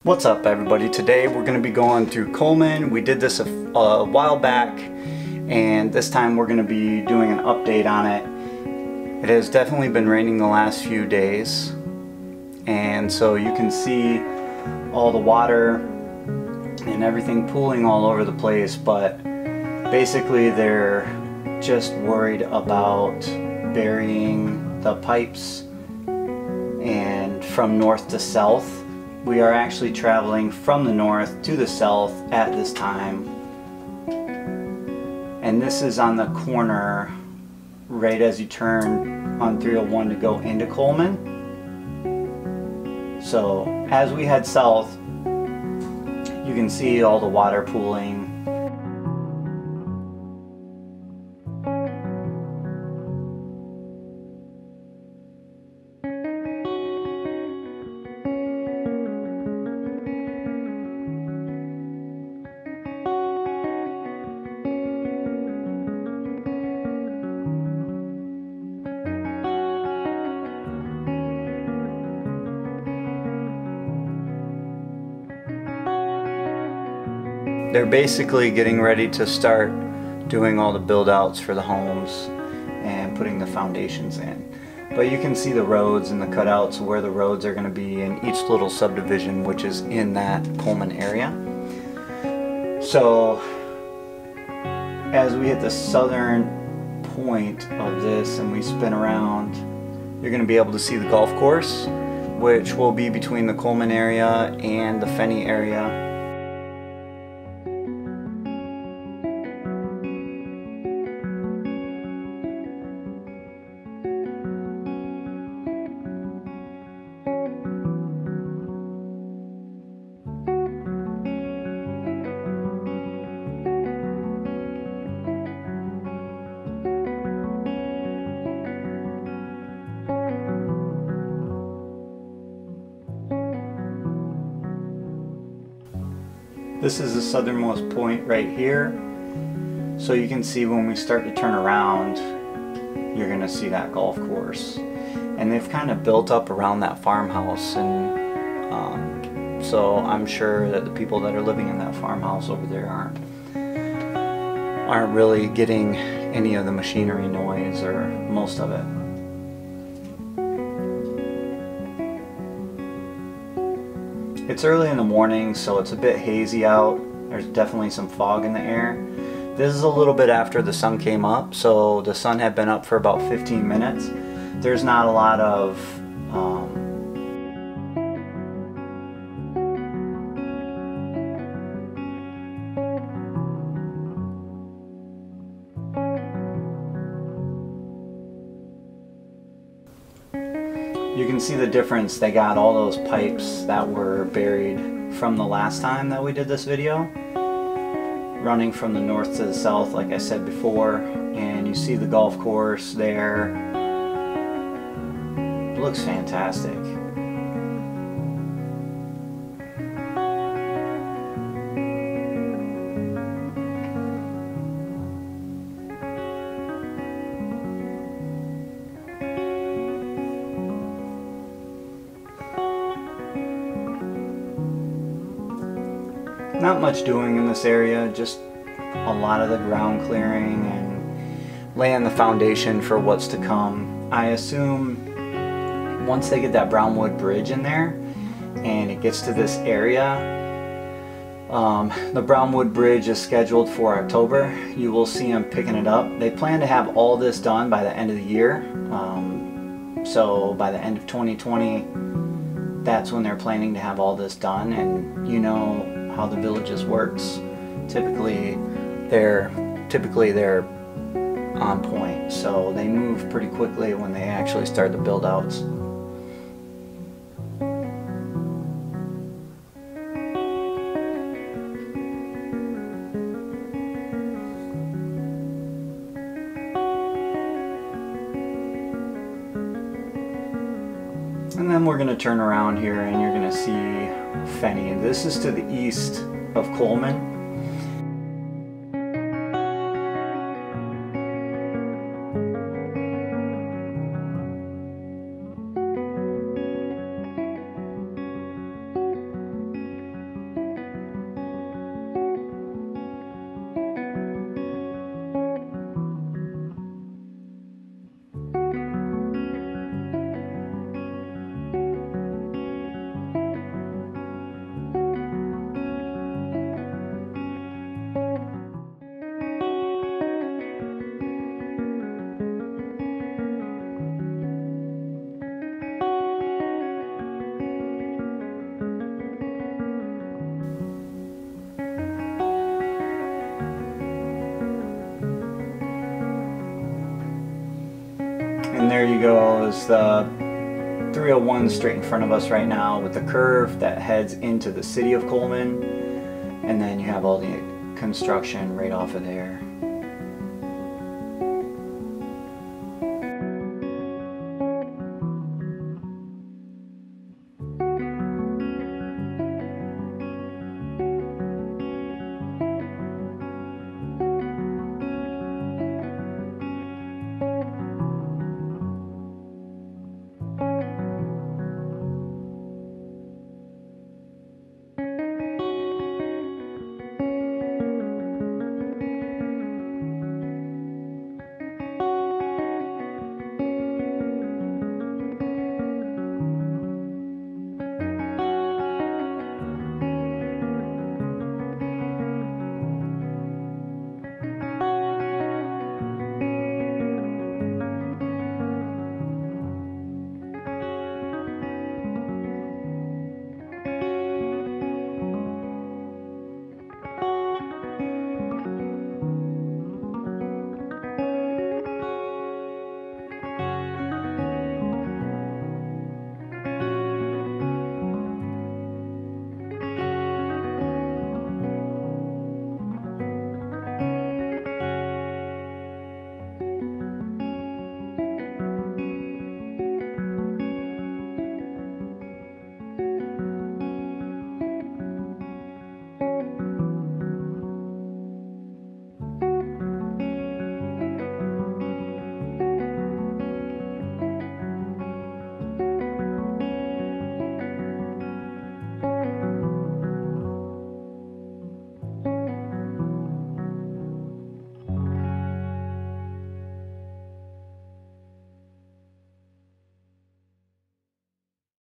What's up everybody? Today we're going to be going through Coleman. We did this a while back and this time we're going to be doing an update on it. It has definitely been raining the last few days and so you can see all the water and everything pooling all over the place, but basically they're just worried about burying the pipes. And from north to south, we are actually traveling from the north to the south at this time. And this is on the corner right as you turn on 301 to go into Coleman. So as we head south, you can see all the water pooling. They're basically getting ready to start doing all the build outs for the homes and putting the foundations in. But you can see the roads and the cutouts where the roads are going to be in each little subdivision which is in that Coleman area. So as we hit the southern point of this and we spin around, you're going to be able to see the golf course, which will be between the Coleman area and the Fenney area. This is the southernmost point right here. So you can see when we start to turn around, you're going to see that golf course. And they've kind of built up around that farmhouse, and so I'm sure that the people that are living in that farmhouse over there aren't really getting any of the machinery noise, or most of it. It's early in the morning, so it's a bit hazy out. There's definitely some fog in the air. This is a little bit after the sun came up, so the sun had been up for about 15 minutes. There's not a lot of you can see the difference. They got all those pipes that were buried from the last time that we did this video, running from the north to the south like I said before, and you see the golf course there. It looks fantastic. Not much doing in this area, just a lot of the ground clearing and laying the foundation for what's to come. I assume once they get that brown wood bridge in there and it gets to this area, the brown wood bridge is scheduled for October. You will see them picking it up. They plan to have all this done by the end of the year, so by the end of 2020 that's when they're planning to have all this done. And you know how the villages works. Typically they're on point, so they move pretty quickly when they actually start the build outs. And then we're going to turn around here and you're going to see Fenney. This is to the east of Coleman. there you go is the 301 straight in front of us right now with the curve that heads into the city of Coleman, and then you have all the construction right off of there.